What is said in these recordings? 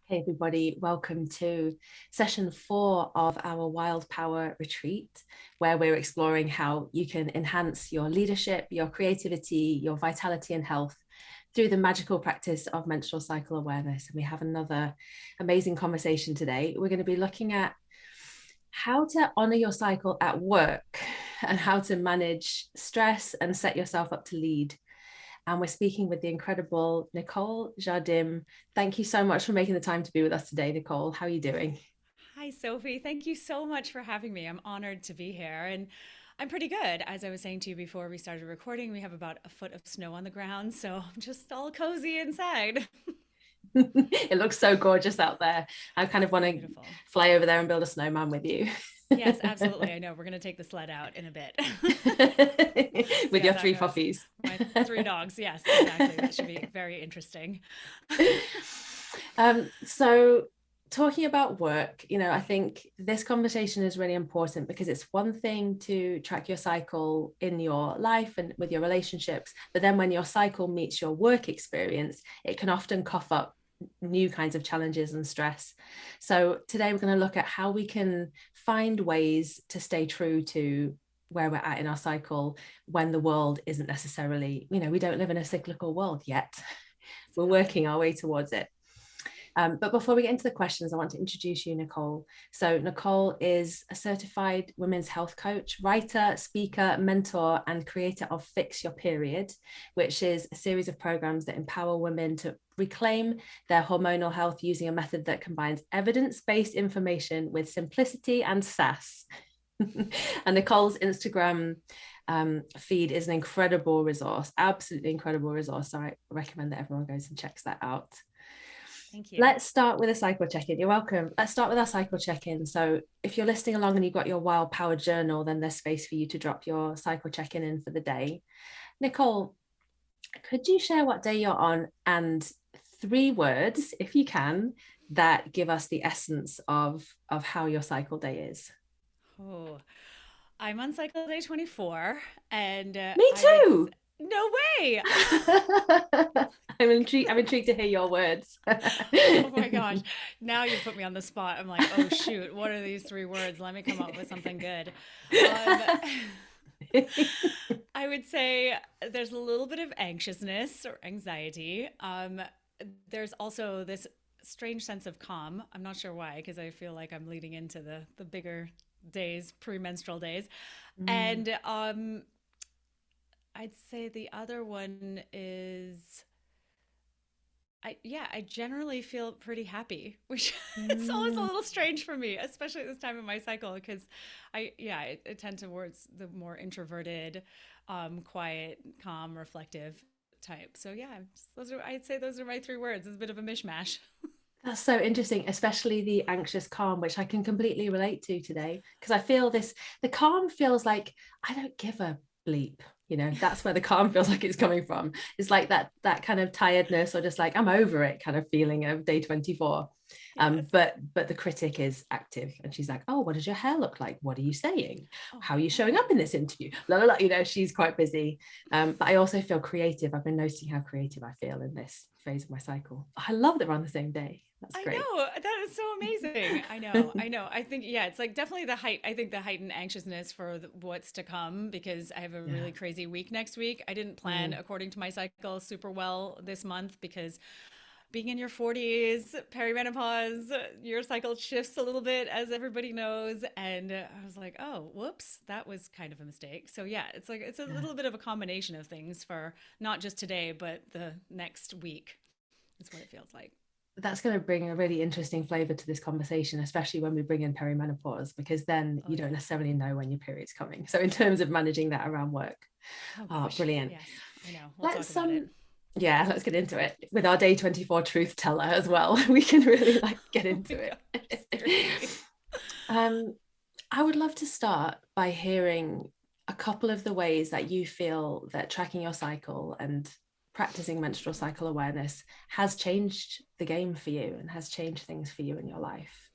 Hey everybody, welcome to session 4 of our Wild Power Retreat, where we're exploring how you can enhance your leadership, your creativity, your vitality and health through the magical practice of menstrual cycle awareness. And we have another amazing conversation today. We're going to be looking at how to honor your cycle at work and how to manage stress and set yourself up to lead. And we're speaking with the incredible Nicole Jardim. Thank you so much for making the time to be with us today, Nicole. How are you doing? Hi, Sophie. Thank you so much for having me. I'm honored to be here. And I'm pretty good. As I was saying to you before we started recording, we have about a foot of snow on the ground. So I'm just all cozy inside. It looks so gorgeous out there. I kind of want to Beautiful. fly over there and build a snowman with you. Yes, absolutely. I know. We're going to take the sled out in a bit. See With how your that three goes. puppies. My three dogs. Yes, exactly. That should be very interesting. So talking about work, I think this conversation is really important because it's one thing to track your cycle in your life and with your relationships, but then when your cycle meets your work experience, it can often cough up new kinds of challenges and stress. So today we're going to look at how we can find ways to stay true to where we're at in our cycle when the world isn't necessarily, we don't live in a cyclical world yet. We're Exactly. working our way towards it. But before we get into the questions, I want to introduce you, Nicole. So, Nicole is a certified women's health coach, writer, speaker, mentor, and creator of Fix Your Period, which is a series of programs that empower women to reclaim their hormonal health using a method that combines evidence based information with simplicity and sass. And Nicole's Instagram feed is an incredible resource, absolutely incredible resource. So I recommend that everyone goes and checks that out. Thank you. Let's start with a cycle check-in. You're welcome. Let's start with our cycle check-in. So if you're listening along and you've got your Wild Power journal, then there's space for you to drop your cycle check-in in for the day. Nicole, could you share what day you're on and 3 words, if you can, that give us the essence of how your cycle day is? Oh, I'm on cycle day 24, and Me I would. too. No way. I'm intrigued to hear your words. Oh my gosh. Now you put me on the spot. I'm like, oh shoot, what are these 3 words? Let me come up with something good. Um, I would say there's a little bit of anxiousness or anxiety. There's also this strange sense of calm. I'm not sure why, because I feel like I'm leading into the bigger days, premenstrual days. Mm, And I'd say the other one is I generally feel pretty happy, which is always a mm. little strange for me, especially at this time of my cycle, because I tend towards the more introverted, quiet, calm, reflective type. So yeah, I'd say those are my 3 words. It's a bit of a mishmash. That's so interesting, especially the anxious calm, which I can completely relate to today. Because I feel this, the calm feels like I don't give a bleep. That's where the calm feels like it's coming from. It's like that kind of tiredness or just like I'm over it kind of feeling of day 24. Yes. But the critic is active and she's like, oh, what does your hair look like? What are you saying? Oh, How are I you showing up know. in this interview? Blah, blah, blah. She's quite busy. But I also feel creative. I've been noticing how creative I feel in this phase of my cycle. I love that we're on the same day. That's I great. know. That is so amazing. I know. I know. I think, yeah, it's like definitely I think the heightened anxiousness for what's to come because I have a Yeah. really crazy week next week. I didn't plan Mm. according to my cycle super well this month because being in your 40s, perimenopause, your cycle shifts a little bit, as everybody knows. And I was like, oh, whoops, that was kind of a mistake. So, yeah, it's like it's a Yeah. little bit of a combination of things for not just today, but the next week, is what it feels like. That's going to bring a really interesting flavor to this conversation, especially when we bring in perimenopause, because then Oh, you don't yeah. necessarily know when your period's coming. So, in terms of managing that around work, Oh oh, gosh. brilliant. Yes, I know. We'll talk Let's about it. yeah, let's get into it with our day 24 truth teller as well. We can really like get Oh into my it. gosh, seriously. um, I would love to start by hearing a couple of the ways that you feel that tracking your cycle and practicing menstrual cycle awareness has changed the game for you and has changed things for you in your life.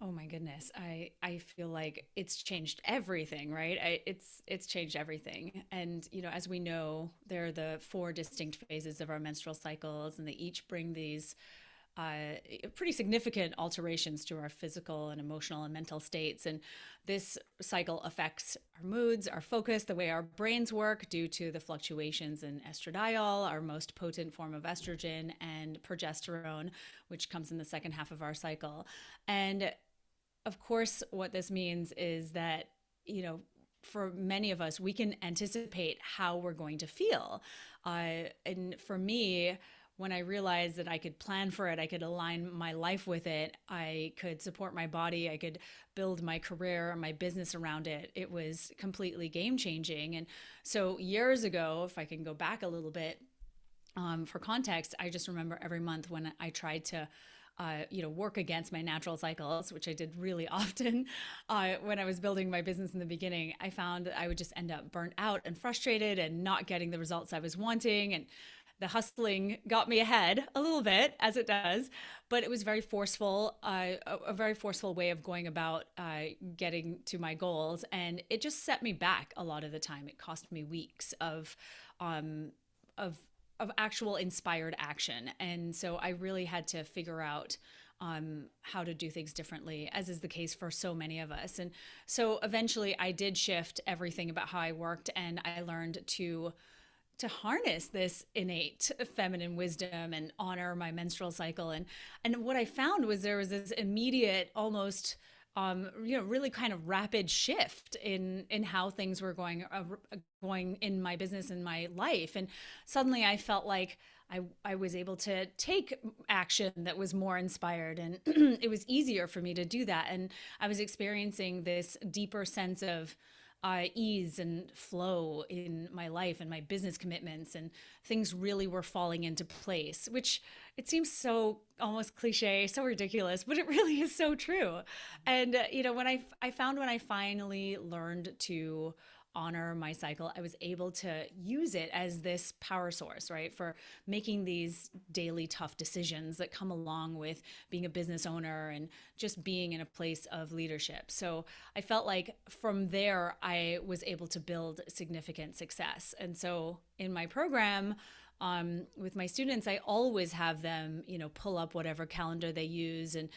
Oh my goodness. I feel like it's changed everything, right? It's changed everything. And as we know, there are the 4 distinct phases of our menstrual cycles and they each bring these pretty significant alterations to our physical and emotional and mental states. And this cycle affects our moods, our focus, the way our brains work due to the fluctuations in estradiol, our most potent form of estrogen, and progesterone, which comes in the second half of our cycle. And of course, what this means is that, for many of us, we can anticipate how we're going to feel. And for me, when I realized that I could plan for it, I could align my life with it, I could support my body, I could build my career, my business around it, it was completely game changing. And so years ago, if I can go back a little bit, for context, I just remember every month when I tried to work against my natural cycles, which I did really often. When I was building my business in the beginning, I found that I would just end up burnt out and frustrated and not getting the results I was wanting. And the hustling got me ahead a little bit, as it does, but it was very forceful, a very forceful way of going about getting to my goals. And it just set me back a lot of the time. It cost me weeks um, of actual inspired action. And so I really had to figure out how to do things differently, as is the case for so many of us. And so eventually I did shift everything about how I worked, and I learned to harness this innate feminine wisdom and honor my menstrual cycle. And what I found was there was this immediate, almost really kind of rapid shift in how things were going in my business and my life. And suddenly I felt like I was able to take action that was more inspired, and it was easier for me to do that. And I was experiencing this deeper sense of ease and flow in my life and my business commitments, and things really were falling into place, which it seems so almost cliche, so ridiculous, but it really is so true. And when I found, when I finally learned to honor my cycle, I was able to use it as this power source, right, for making these daily tough decisions that come along with being a business owner and just being in a place of leadership. So I felt like from there, I was able to build significant success. And so in my program, with my students, I always have them, pull up whatever calendar they use and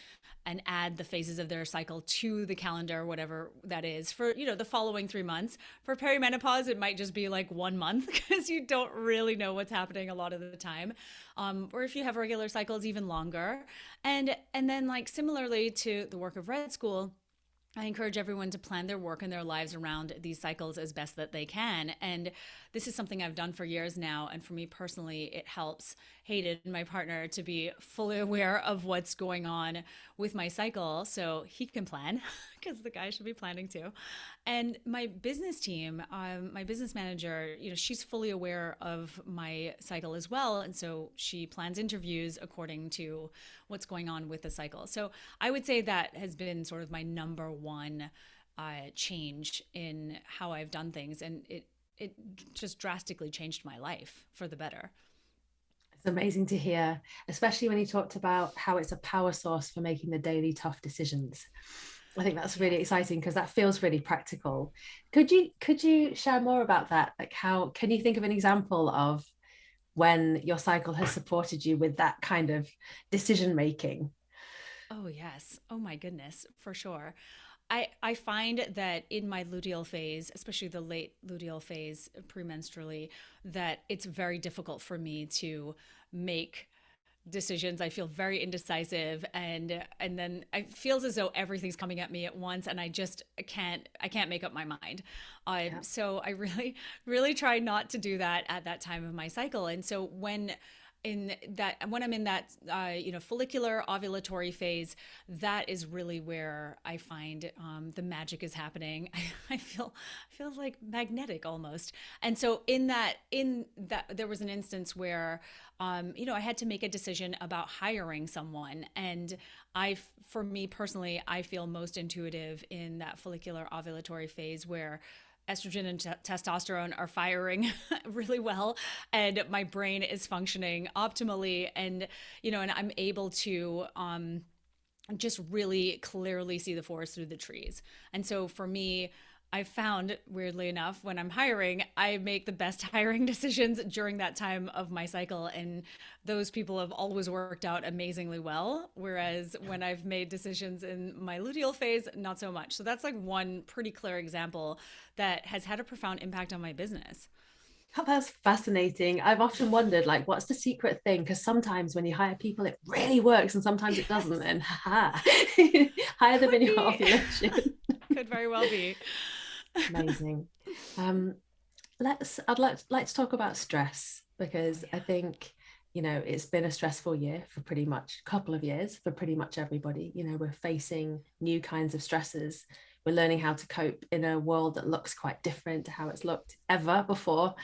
add the phases of their cycle to the calendar, whatever that is, for, the following 3 months. For perimenopause, it might just be like 1 month because you don't really know what's happening a lot of the time. Or if you have regular cycles, even longer. And then, like, similarly to the work of Red School, I encourage everyone to plan their work and their lives around these cycles as best that they can. And this is something I've done for years now. And for me personally, it helps Hayden, my partner, to be fully aware of what's going on with my cycle so he can plan, because the guy should be planning too. And my business team, my business manager, she's fully aware of my cycle as well. And so she plans interviews according to what's going on with the cycle. So I would say that has been sort of my number one change in how I've done things. And it just drastically changed my life for the better. It's amazing to hear, especially when you talked about how it's a power source for making the daily tough decisions. I think that's really exciting because that feels really practical. Could you share more about that? Like, how can you think of an example of when your cycle has supported you with that kind of decision making? Oh, yes. Oh, my goodness, for sure. I find that in my luteal phase, especially the late luteal phase premenstrually, that it's very difficult for me to make decisions. I feel very indecisive, and then it feels as though everything's coming at me at once, and I can't make up my mind. So I really try not to do that at that time of my cycle. And so when I'm in that follicular ovulatory phase, that is really where I find the magic is happening. I feel like magnetic almost. And so in that there was an instance where I had to make a decision about hiring someone, and for me personally, I feel most intuitive in that follicular ovulatory phase where estrogen and testosterone are firing really well, and my brain is functioning optimally, and I'm able to just really clearly see the forest through the trees. And so for me, I found, weirdly enough, when I'm hiring, I make the best hiring decisions during that time of my cycle. And those people have always worked out amazingly well. Whereas when I've made decisions in my luteal phase, not so much. So that's like one pretty clear example that has had a profound impact on my business. Oh, that's fascinating. I've often wondered, like, what's the secret thing? Because sometimes when you hire people, it really works, and sometimes it doesn't. Yes, And haha, hire them could in your be, ovulation. could very well be. Amazing. Um, I'd like to talk about stress Oh, because yeah. I think it's been a stressful year for pretty much couple of years for pretty much everybody. We're facing new kinds of stresses. We're learning how to cope in a world that looks quite different to how it's looked ever before.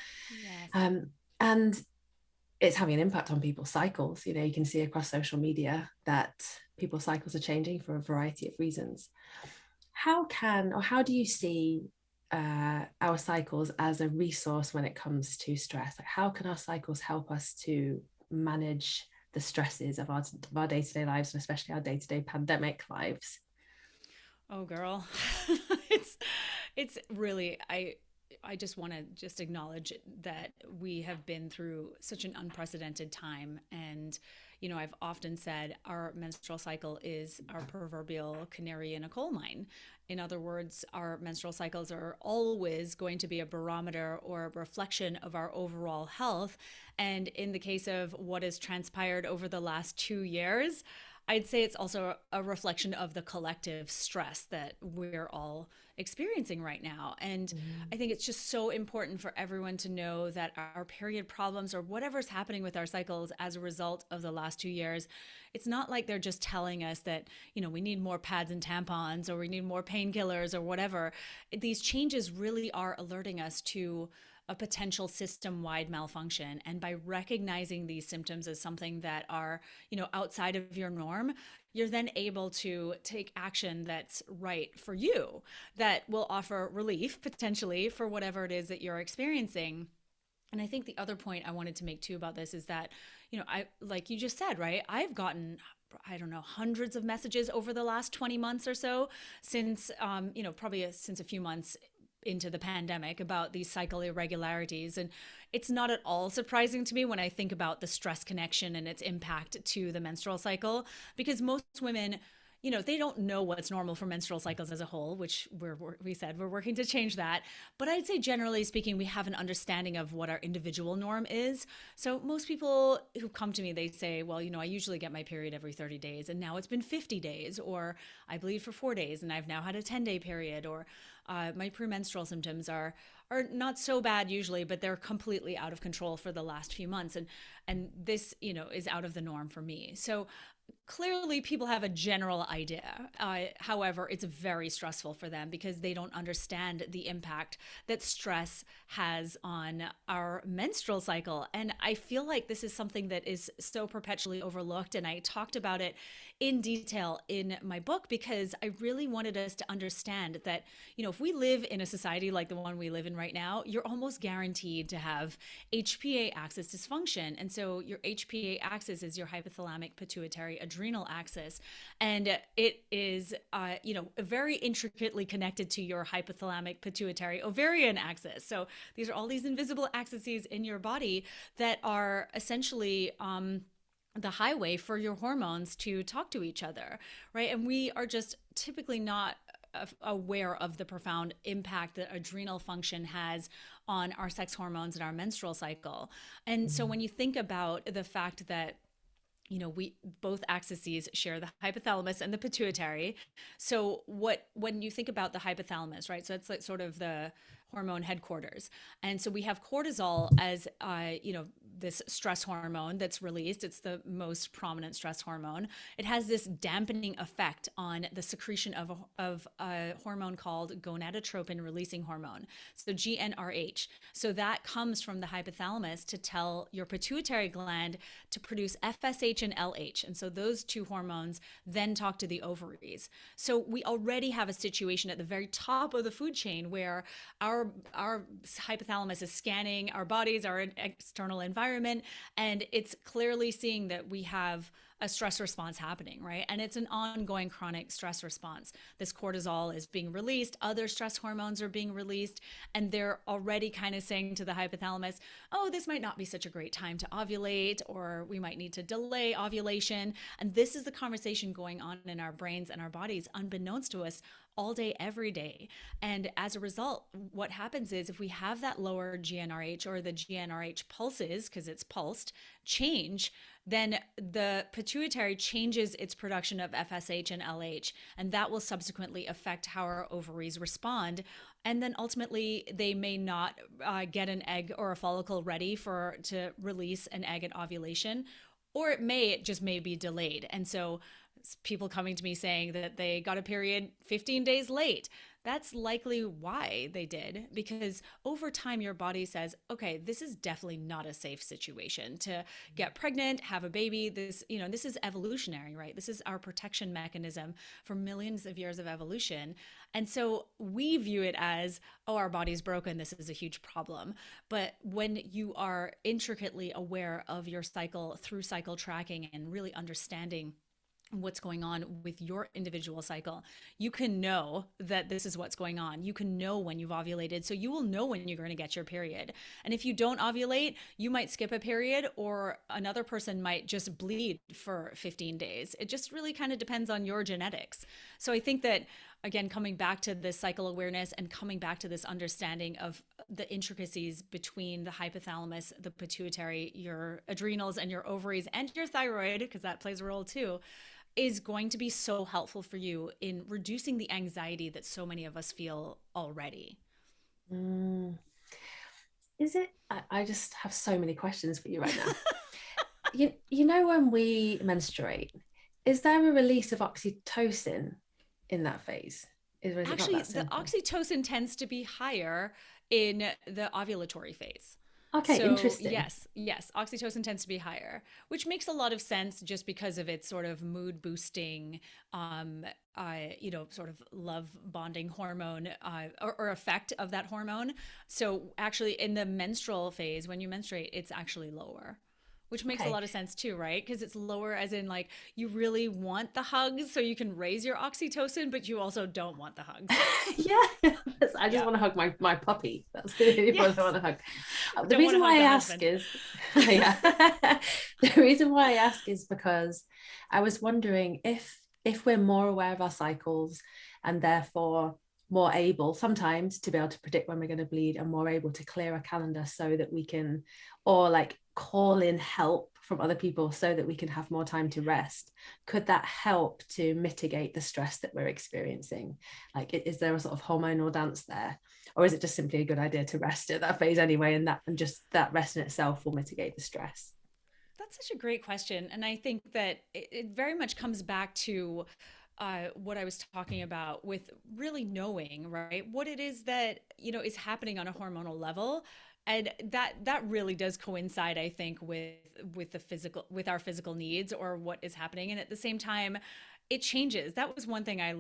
Yes. And it's having an impact on people's cycles. You can see across social media that people's cycles are changing for a variety of reasons. How do you see our cycles as a resource when it comes to stress? Like, how can our cycles help us to manage the stresses of our day-to-day lives, and especially our day-to-day pandemic lives? Oh, girl. it's it's really I just want to just acknowledge that we have been through such an unprecedented time. And I've often said our menstrual cycle is our proverbial canary in a coal mine. In other words, our menstrual cycles are always going to be a barometer or a reflection of our overall health. And in the case of what has transpired over the last 2 years, I'd say it's also a reflection of the collective stress that we're all experiencing right now. And I Mm. think it's just so important for everyone to know that our period problems or whatever's happening with our cycles as a result of the last 2 years, it's not like they're just telling us that, we need more pads and tampons or we need more painkillers or whatever. These changes really are alerting us to a potential system-wide malfunction. And by recognizing these symptoms as something that are, outside of your norm, you're then able to take action that's right for you, that will offer relief potentially for whatever it is that you're experiencing. And I think the other point I wanted to make too about this is that, I, like you just said, right? I've gotten, I don't know, hundreds of messages over the last 20 months or so since, probably since a few months into the pandemic about these cycle irregularities. And it's not at all surprising to me when I think about the stress connection and its impact to the menstrual cycle, because most women, they don't know what's normal for menstrual cycles as a whole, which we said we're working to change that. But I'd say generally speaking, we have an understanding of what our individual norm is. So most people who come to me, they say, well, I usually get my period every 30 days and now it's been 50 days, or I bleed for 4 days and I've now had a 10-day period, or my premenstrual symptoms are not so bad usually, but they're completely out of control for the last few months. And this, is out of the norm for me. So clearly people have a general idea. However, it's very stressful for them because they don't understand the impact that stress has on our menstrual cycle. And I feel like this is something that is so perpetually overlooked. And I talked about it in detail in my book because I really wanted us to understand that, if we live in a society like the one we live in right now, you're almost guaranteed to have HPA axis dysfunction. And so your HPA axis is your hypothalamic pituitary adrenal axis. And it is, very intricately connected to your hypothalamic pituitary ovarian axis. So these are all these invisible axes in your body that are essentially, the highway for your hormones to talk to each other, right? And we are just typically not aware of the profound impact that adrenal function has on our sex hormones and our menstrual cycle. And so Mm. when you think about the fact that we both axes share the hypothalamus and the pituitary. So when you think about the hypothalamus, right? So it's like sort of the hormone headquarters. And so we have cortisol as, this stress hormone that's released. It's the most prominent stress hormone. It has this dampening effect on the secretion of a hormone called gonadotropin releasing hormone. So GnRH. So that comes from the hypothalamus to tell your pituitary gland to produce FSH and LH. And so those two hormones then talk to the ovaries. So we already have a situation at the very top of the food chain where our our hypothalamus is scanning our bodies, our external environment, and it's clearly seeing that we have a stress response happening, right? And it's an ongoing chronic stress response. This cortisol is being released, other stress hormones are being released, and they're already kind of saying to the hypothalamus, oh, this might not be such a great time to ovulate, or we might need to delay ovulation. And this is the conversation going on in our brains and our bodies, unbeknownst to us, all day, every day. And as a result, what happens is if we have that lower GnRH, or the GnRH pulses, because it's pulsed, change, then the pituitary changes its production of FSH and LH, and that will subsequently affect how our ovaries respond. And then ultimately, they may not get an egg or a follicle ready to release an egg at ovulation, or it just may be delayed. And so people coming to me saying that they got a period 15 days late, that's likely why they did, because over time your body says, okay, this is definitely not a safe situation to get pregnant, have a baby. This is evolutionary, right? This is our protection mechanism for millions of years of evolution. And so we view it as, oh, our body's broken, this is a huge problem. But when you are intricately aware of your cycle through cycle tracking and really understanding what's going on with your individual cycle, you can know that this is what's going on. You can know when you've ovulated, so you will know when you're going to get your period. And if you don't ovulate, you might skip a period, or another person might just bleed for 15 days. It just really kind of depends on your genetics. So I think that, again, coming back to this cycle awareness and coming back to this understanding of the intricacies between the hypothalamus, the pituitary, your adrenals, and your ovaries, and your thyroid, because that plays a role too, is going to be so helpful for you in reducing the anxiety that so many of us feel already. Is it? I just have so many questions for you right now. you know, when we menstruate, is there a release of oxytocin in that phase? Actually, the oxytocin tends to be higher in the ovulatory phase. Okay, So interesting. yes, oxytocin tends to be higher, which makes a lot of sense just because of its sort of mood boosting, sort of love bonding hormone or effect of that hormone. So actually, in the menstrual phase, when you menstruate, it's actually lower, which makes a lot of sense too, right? Because it's lower as in like you really want the hugs so you can raise your oxytocin, but you also don't want the hugs. Yeah, I just want to hug my puppy. That's the only one I want to hug. The reason why I ask is, yeah, the reason why I ask is because I was wondering if we're more aware of our cycles and therefore more able sometimes to be able to predict when we're going to bleed, and more able to clear a calendar so that we can, or like call in help from other people so that we can have more time to rest. Could that help to mitigate the stress that we're experiencing? Like, is there a sort of hormonal dance there, or is it just simply a good idea to rest at that phase anyway, and just that rest in itself will mitigate the stress? That's such a great question. And I think that it very much comes back to what I was talking about with really knowing, right, what it is that, is happening on a hormonal level. And that really does coincide, I think, with our physical needs or what is happening. And at the same time, it changes. That was one thing I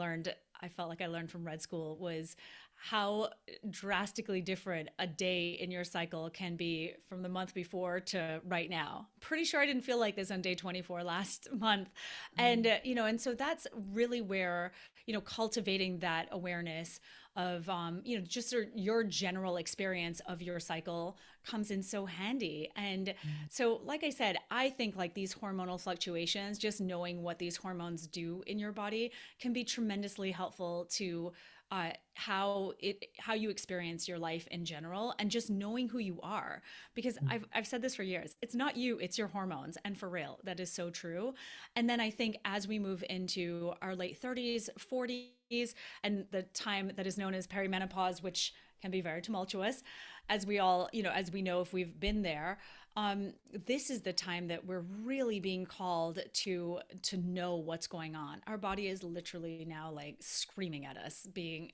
felt like I learned from Red School, was how drastically different a day in your cycle can be from the month before to right now. Pretty sure I didn't feel like this on day 24 last month. And, and so that's really where, cultivating that awareness of, just your general experience of your cycle comes in so handy. And so, like I said, I think like these hormonal fluctuations, just knowing what these hormones do in your body can be tremendously helpful to how you experience your life in general, and just knowing who you are. Because I've said this for years, it's not you, it's your hormones. And for real, that is so true. And then I think as we move into our late 30s, 40s, and the time that is known as perimenopause, which can be very tumultuous, as we all, as we know if we've been there, this is the time that we're really being called to know what's going on. Our body is literally now like screaming at us,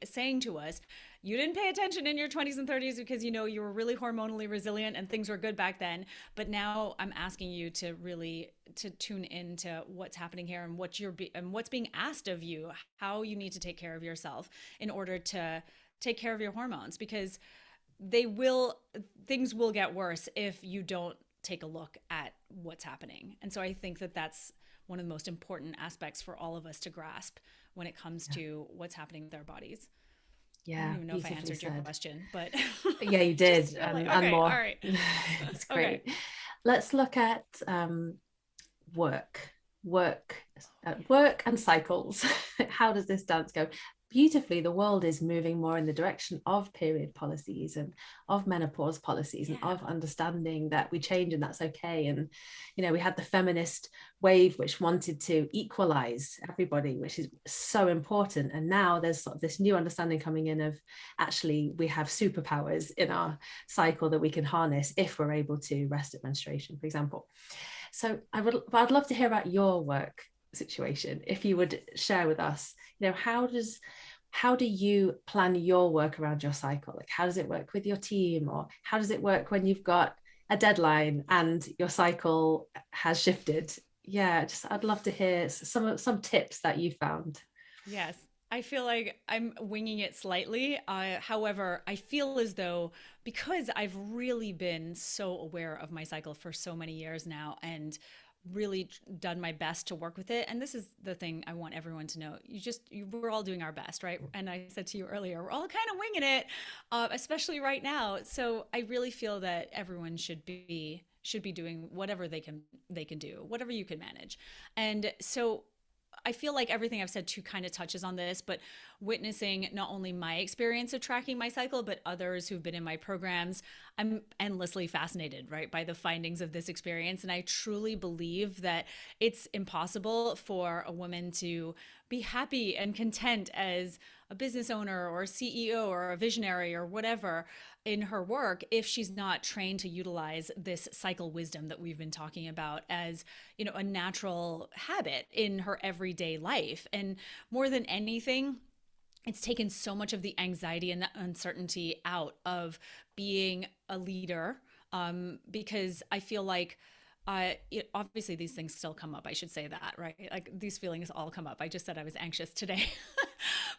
saying to us, you didn't pay attention in your 20s and 30s because you were really hormonally resilient and things were good back then. But now I'm asking you to really to tune into what's happening here and what's being asked of you, how you need to take care of yourself in order to take care of your hormones, because things will get worse if you don't take a look at what's happening. And so I think that that's one of the most important aspects for all of us to grasp when it comes to what's happening with our bodies. I don't Yeah, even know if I beautifully answered your said. question, but Yeah, you did, just feel like, and okay, all more. right. It's Okay. great. Let's look at work, work, work and cycles. How does this dance go? Beautifully, the world is moving more in the direction of period policies and of menopause policies and Yeah. of understanding that we change and that's okay. And, you know, we had the feminist wave, which wanted to equalize everybody, which is so important. And now there's sort of this new understanding coming in of actually we have superpowers in our cycle that we can harness if we're able to rest at menstruation, for example. So I'd love to hear about your work situation. If you would share with us, you know, how do you plan your work around your cycle? Like, how does it work with your team, or how does it work when you've got a deadline and your cycle has shifted? Yeah, just I'd love to hear some tips that you found. Yes. I feel like I'm winging it slightly. However, I feel as though, because I've really been so aware of my cycle for so many years now, and really done my best to work with it. And this is the thing I want everyone to know. We're all doing our best, right? And I said to you earlier, we're all kind of winging it, especially right now. So I really feel that everyone should be doing whatever they can do, whatever you can manage. And so I feel like everything I've said too kind of touches on this, but witnessing not only my experience of tracking my cycle, but others who've been in my programs, I'm endlessly fascinated, right, by the findings of this experience. And I truly believe that it's impossible for a woman to be happy and content as a business owner or a CEO or a visionary or whatever in her work if she's not trained to utilize this cycle wisdom that we've been talking about as, a natural habit in her everyday life. And more than anything, it's taken so much of the anxiety and the uncertainty out of being a leader, because I feel like obviously these things still come up. I should say that, right? Like, these feelings all come up. I just said I was anxious today.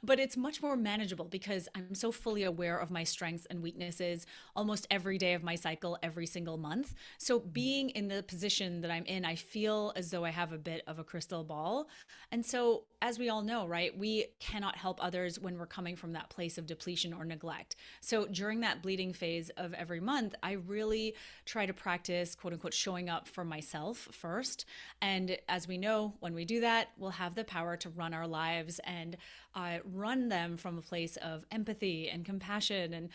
But it's much more manageable because I'm so fully aware of my strengths and weaknesses almost every day of my cycle, every single month. So being in the position that I'm in, I feel as though I have a bit of a crystal ball. And so, as we all know, right, we cannot help others when we're coming from that place of depletion or neglect. So during that bleeding phase of every month, I really try to practice, quote unquote, showing up for myself first. And as we know, when we do that, we'll have the power to run our lives and run them from a place of empathy and compassion and,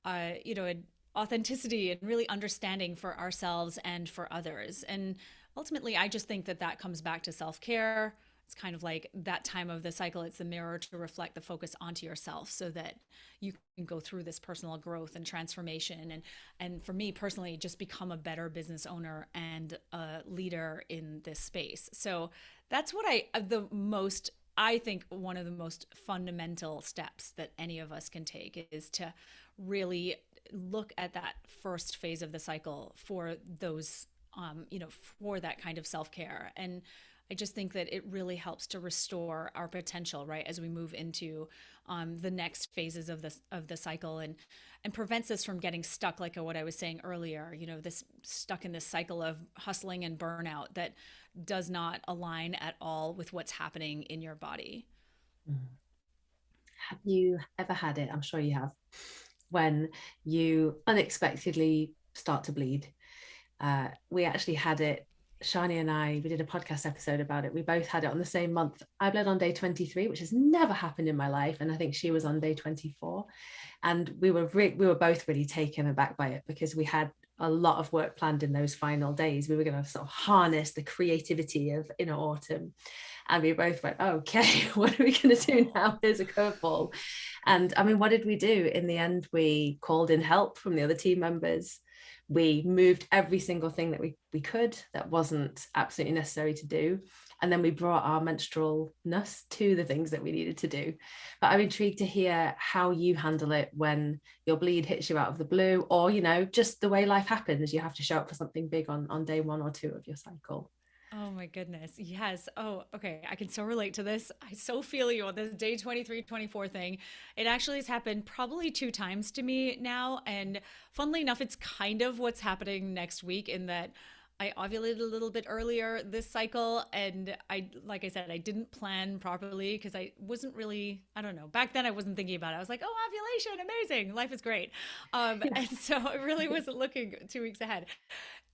and authenticity and really understanding for ourselves and for others. And ultimately, I just think that that comes back to self-care. It's kind of like that time of the cycle. It's the mirror to reflect the focus onto yourself so that you can go through this personal growth and transformation. And for me personally, just become a better business owner and a leader in this space. So that's what I think one of the most fundamental steps that any of us can take is to really look at that first phase of the cycle for those, for that kind of self-care. And I just think that it really helps to restore our potential, right, as we move into the next phases of the cycle, and prevents us from getting stuck, like what I was saying earlier. This stuck in this cycle of hustling and burnout that does not align at all with what's happening in your body. Have you ever had it? I'm sure you have, when you unexpectedly start to bleed. We actually had it, Shani and I, we did a podcast episode about it. We both had it on the same month. I bled on day 23, which has never happened in my life. And I think she was on day 24. And we were both really taken aback by it because we had a lot of work planned in those final days. We were going to sort of harness the creativity of inner autumn. And we both went, okay, what are we going to do now? Here's a curveball. And I mean, what did we do? In the end, we called in help from the other team members. We moved every single thing that we could that wasn't absolutely necessary to do. And then we brought our menstrualness to the things that we needed to do. But I'm intrigued to hear how you handle it when your bleed hits you out of the blue, or, just the way life happens. You have to show up for something big on day 1 or 2 of your cycle. Oh my goodness. Yes. Oh, okay. I can so relate to this. I so feel you on this day 23, 24 thing. It actually has happened probably two times to me now. And funnily enough, it's kind of what's happening next week in that I ovulated a little bit earlier this cycle. And like I said, I didn't plan properly because I wasn't really, I don't know, back then I wasn't thinking about it. I was like, oh, ovulation, amazing. Life is great. Yeah. And so I really wasn't looking 2 weeks ahead.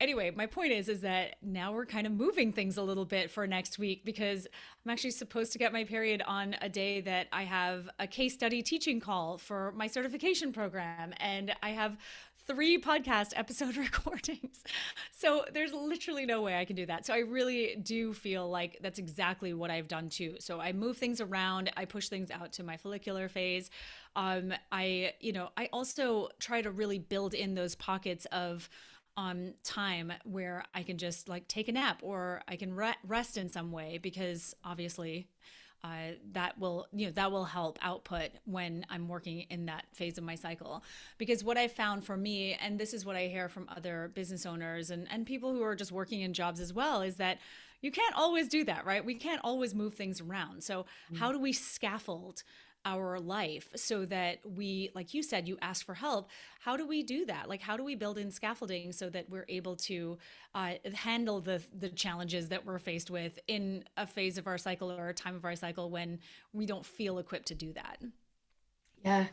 Anyway, my point is that now we're kind of moving things a little bit for next week because I'm actually supposed to get my period on a day that I have a case study teaching call for my certification program, and I have 3 podcast episode recordings. So there's literally no way I can do that. So I really do feel like that's exactly what I've done too. So I move things around, I push things out to my follicular phase. I also try to really build in those pockets of time where I can just like take a nap or I can rest in some way because obviously that will help output when I'm working in that phase of my cycle. Because what I found for me, and this is what I hear from other business owners and people who are just working in jobs as well, is that you can't always do that, right? We can't always move things around. So how do we scaffold our life so that we, like you said, you ask for help? How do we do that? Like, how do we build in scaffolding so that we're able to handle the challenges that we're faced with in a phase of our cycle or a time of our cycle when we don't feel equipped to do that? Yeah,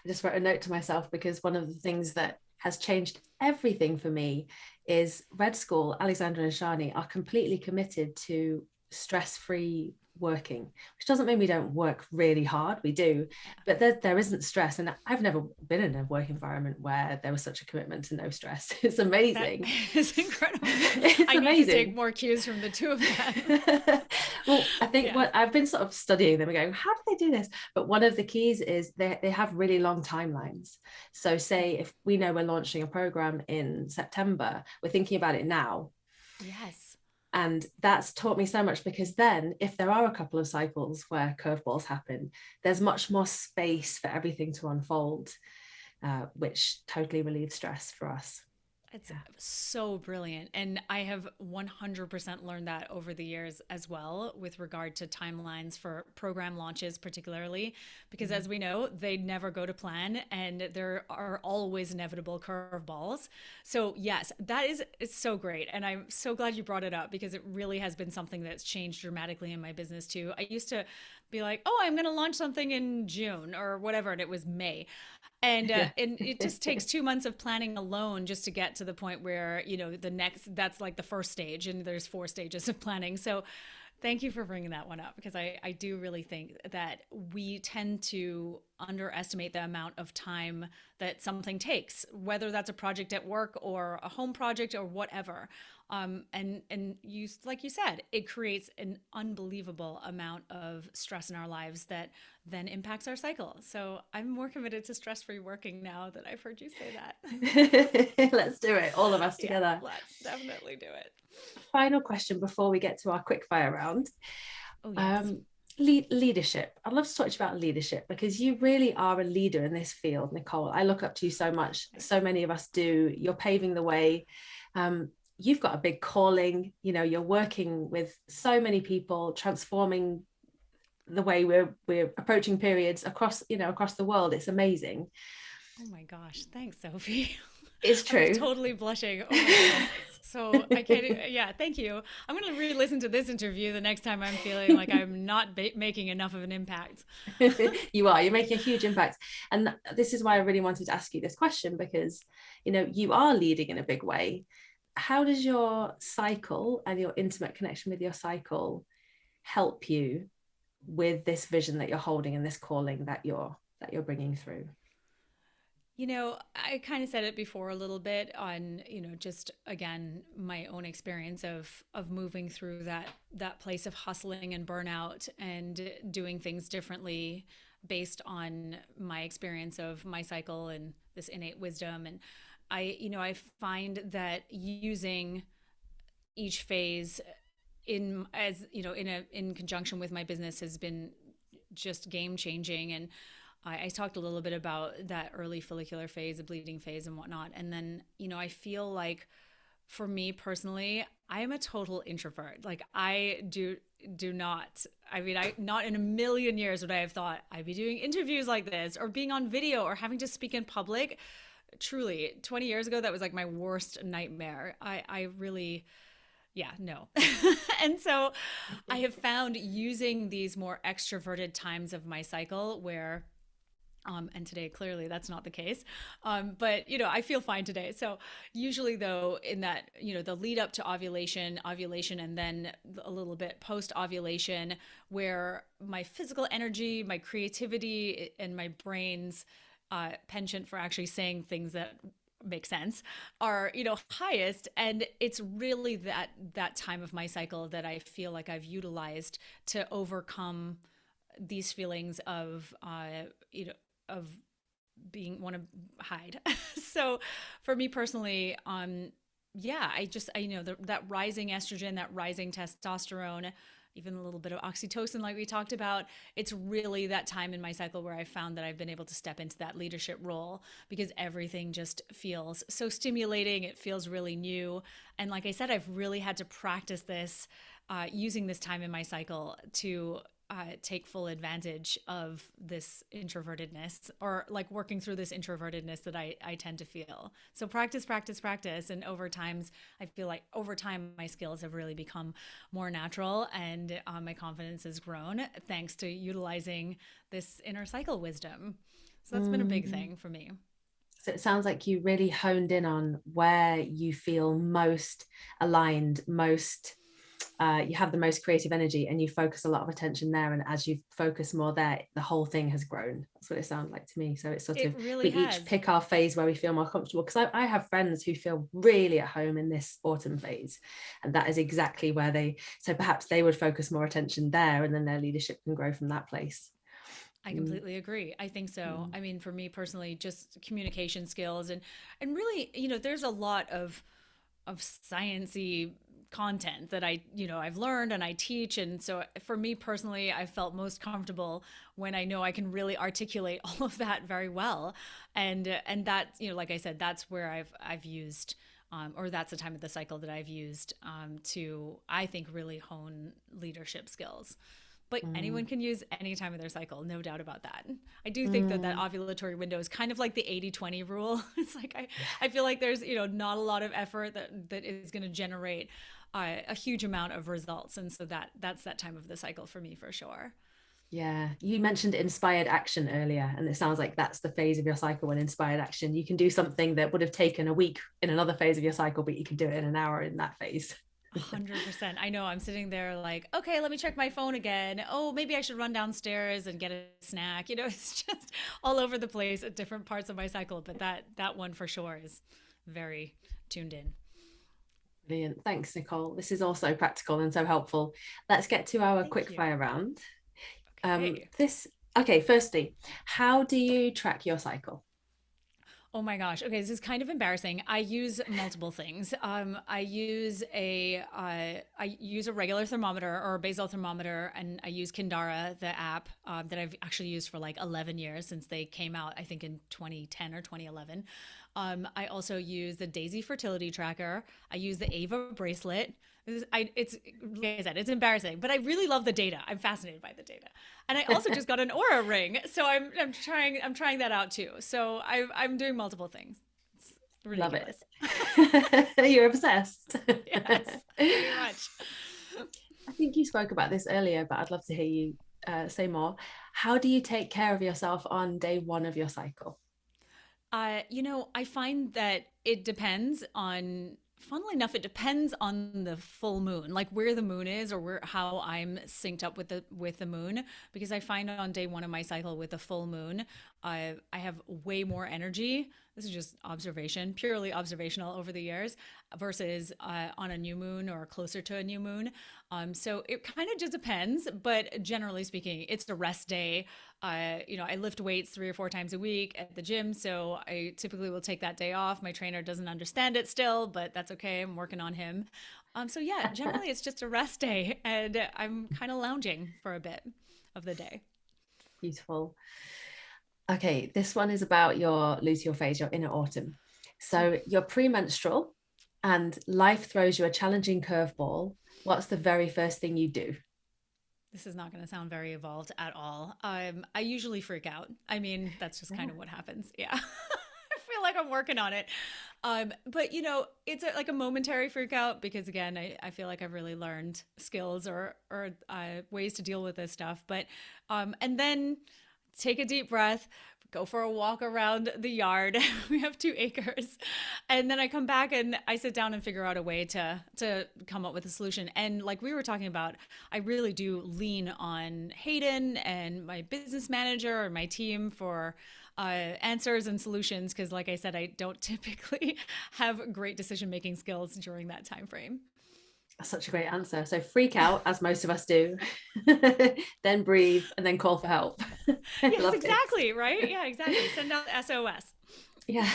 I just wrote a note to myself because one of the things that has changed everything for me is Red School, Alexandra and Shani are completely committed to stress-free working, which doesn't mean we don't work really hard. We do, but there isn't stress. And I've never been in a work environment where there was such a commitment to no stress. It's That amazing. is incredible. It's I need to take amazing. more cues from the two of them. Well, I think Yes. what I've been sort of studying them and going, how do they do this? But one of the keys is they have really long timelines. So say if we know we're launching a program in September, we're thinking about it now. Yes. And that's taught me so much because then if there are a couple of cycles where curveballs happen, there's much more space for everything to unfold, which totally relieves stress for us. It's Yeah. so brilliant. And I have 100% learned that over the years as well with regard to timelines for program launches, particularly because Mm. as we know, they never go to plan and there are always inevitable curveballs. So, yes, that is it's so great. And I'm so glad you brought it up because it really has been something that's changed dramatically in my business too. I used to be like, oh, I'm going to launch something in June or whatever. And it was May. Yeah. And it just takes 2 months of planning alone just to get to the point where the next that's like the first stage, and there's 4 stages of planning. So, thank you for bringing that one up because I do really think that we tend to underestimate the amount of time that something takes, whether that's a project at work or a home project or whatever. And you, like you said, it creates an unbelievable amount of stress in our lives that then impacts our cycle. So I'm more committed to stress-free working now that I've heard you say that. Let's do it, all of us Yeah, together. let's definitely do it. Final question before we get to our quickfire round. Oh, yes. Um, leadership. I'd love to talk to you about leadership because you really are a leader in this field, Nicole. I look up to you so much. Thanks. So many of us do. You're paving the way. You've got a big calling. You're working with so many people, transforming the way we're approaching periods across the world. It's amazing. Oh my gosh. Thanks, Sophie. It's I'm true. totally blushing. Oh my goodness. So I can't, yeah, thank you. I'm going to re listen to this interview the next time I'm feeling like I'm not making enough of an impact. You're making a huge impact, and this is why I really wanted to ask you this question because you are leading in a big way. How does your cycle and your intimate connection with your cycle help you with this vision that you're holding and this calling that you're bringing through? I kind of said it before a little bit on, just again, my own experience of moving through that place of hustling and burnout and doing things differently based on my experience of my cycle and this innate wisdom. And I find that using each phase in conjunction with my business has been just game changing. And I talked a little bit about that early follicular phase, the bleeding phase, and whatnot. And then, I feel like for me personally, I am a total introvert. Like I do not, I mean, I not in a million years would I have thought I'd be doing interviews like this or being on video or having to speak in public. Truly, 20 years ago, that was like my worst nightmare. I really, yeah, no. And so I have found using these more extroverted times of my cycle where and today clearly that's not the case, but I feel fine today. So usually though, in that the lead up to ovulation and then a little bit post ovulation, where my physical energy, my creativity, and my brain's penchant for actually saying things that make sense are highest, and it's really that time of my cycle that I feel like I've utilized to overcome these feelings of of being want to hide. So for me personally, yeah, that rising estrogen, that rising testosterone, even a little bit of oxytocin, like we talked about, it's really that time in my cycle where I found that I've been able to step into that leadership role because everything just feels so stimulating. It feels really new. And like I said, I've really had to practice this, using this time in my cycle to take full advantage of this introvertedness, or like working through this introvertedness that I tend to feel. So practice, practice, practice. And I feel like over time, my skills have really become more natural, and my confidence has grown thanks to utilizing this inner cycle wisdom. So that's been a big thing for me. So it sounds like you really honed in on where you feel most aligned, you have the most creative energy, and you focus a lot of attention there. And as you focus more there, the whole thing has grown. That's what it sounds like to me. So it's It of, really we has. each pick our phase where we feel more comfortable. Because I have friends who feel really at home in this autumn phase. And that is exactly where so perhaps they would focus more attention there, and then their leadership can grow from that place. I completely agree. I think so. I mean, for me personally, just communication skills and really, there's a lot of sciencey content that I've learned and I teach. And so for me personally, I felt most comfortable when I know I can really articulate all of that very well. And that, like I said, that's where I've used, or that's the time of the cycle that I've used, to, I think, really hone leadership skills. But anyone can use any time of their cycle, no doubt about that. I do think that ovulatory window is kind of like the 80-20 rule. It's like I feel like there's not a lot of effort that is going to generate a huge amount of results, and so that's that time of the cycle for me for sure. Yeah, you mentioned inspired action earlier, and it sounds like that's the phase of your cycle when inspired action. You can do something that would have taken a week in another phase of your cycle, but you can do it in an hour in that phase. 100%. I know I'm sitting there like, okay, let me check my phone again. Oh, maybe I should run downstairs and get a snack. It's just all over the place at different parts of my cycle. But that one for sure is very tuned in. Brilliant. Thanks, Nicole. This is also practical and so helpful. Let's get to our quickfire round. Okay. Firstly, how do you track your cycle? Oh my gosh. Okay, this is kind of embarrassing. I use multiple things. I use a regular thermometer or a basal thermometer, and I use Kindara, the app, that I've actually used for like 11 years since they came out, I think in 2010 or 2011. I also use the Daisy fertility tracker. I use the Ava bracelet. It's like I said, it's embarrassing, but I really love the data. I'm fascinated by the data, and I also just got an Aura ring, so I'm trying that out too. So I'm doing multiple things. It's ridiculous. Love it. You're obsessed. Yes, pretty much. I think you spoke about this earlier, but I'd love to hear you say more. How do you take care of yourself on day one of your cycle? I find that it depends on, funnily enough, it depends on the full moon, like where the moon is, or how I'm synced up with the moon. Because I find on day one of my cycle with the full moon, I have way more energy. This is just observation, purely observational over the years, versus on a new moon or closer to a new moon. So it kind of just depends, but generally speaking, it's a rest day. I lift weights 3 or 4 times a week at the gym, so I typically will take that day off. My trainer doesn't understand it still, but that's okay. I'm working on him. So yeah, generally it's just a rest day, and I'm kind of lounging for a bit of the day. Beautiful. Okay, this one is about your luteal phase, your inner autumn. So you're premenstrual, and life throws you a challenging curveball, what's the very first thing you do? This is not going to sound very evolved at all. I usually freak out. I mean, that's just kind Yeah. of what happens. Yeah. I feel like I'm working on it. But it's like a momentary freak out because again, I feel like I've really learned skills or ways to deal with this stuff. But and then take a deep breath, go for a walk around the yard. We have 2 acres. And then I come back and I sit down and figure out a way to come up with a solution. And like we were talking about, I really do lean on Hayden and my business manager or my team for answers and solutions because like I said, I don't typically have great decision making skills during that time frame. That's such a great answer. So freak out, as most of us do, then breathe, and then call for help. I Yes, love this. exactly, right? Yeah, exactly. Send out SOS. Yeah.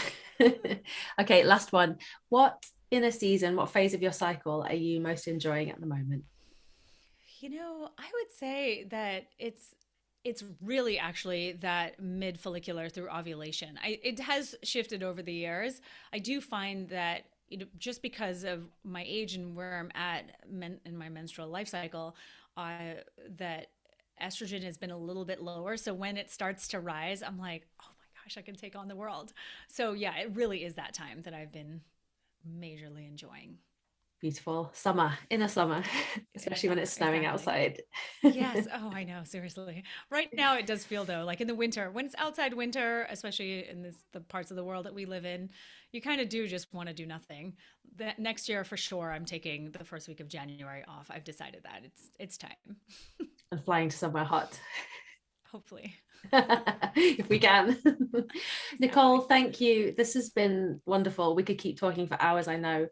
Okay, last one. What inner season, what phase of your cycle are you most enjoying at the moment? I would say that it's really actually that mid follicular through ovulation. It has shifted over the years. I do find that just because of my age and where I'm at in my menstrual life cycle, that estrogen has been a little bit lower. So when it starts to rise, I'm like, oh my gosh, I can take on the world. So yeah, it really is that time that I've been majorly enjoying. Beautiful summer, inner summer, Inner especially when it's summer, snowing exactly. outside. Yes. Oh, I know. Seriously. Right now, it does feel though, like in the winter, when it's outside winter, especially in the parts of the world that we live in, you kind of do just want to do nothing. That next year, for sure, I'm taking the first week of January off. I've decided that it's time. And flying to somewhere hot. Hopefully. If we can. Nicole, Exactly. thank you. This has been wonderful. We could keep talking for hours, I know.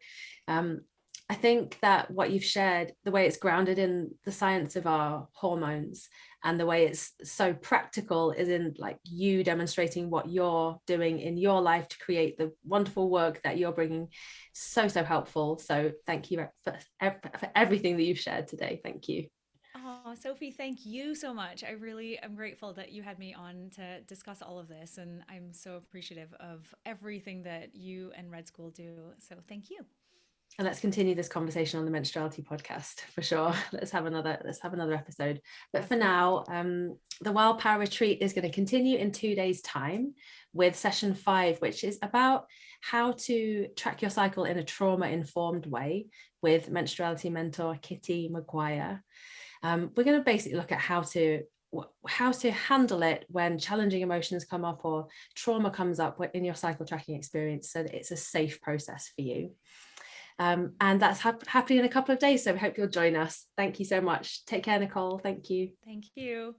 Um, I think that what you've shared, the way it's grounded in the science of our hormones and the way it's so practical is in like you demonstrating what you're doing in your life to create the wonderful work that you're bringing. So, so helpful. So thank you for everything that you've shared today. Thank you. Oh, Sophie, thank you so much. I really am grateful that you had me on to discuss all of this. And I'm so appreciative of everything that you and Red School do. So thank you. And let's continue this conversation on the menstruality podcast for sure. Let's have another episode. But for Absolutely. now, the Wild Power Retreat is going to continue in 2 days' time with session 5, which is about how to track your cycle in a trauma-informed way with menstruality mentor Kitty McGuire. We're going to basically look at how to handle it when challenging emotions come up or trauma comes up in your cycle tracking experience so that it's a safe process for you. And that's happening in a couple of days. So we hope you'll join us. Thank you so much. Take care, Nicole. Thank you. Thank you.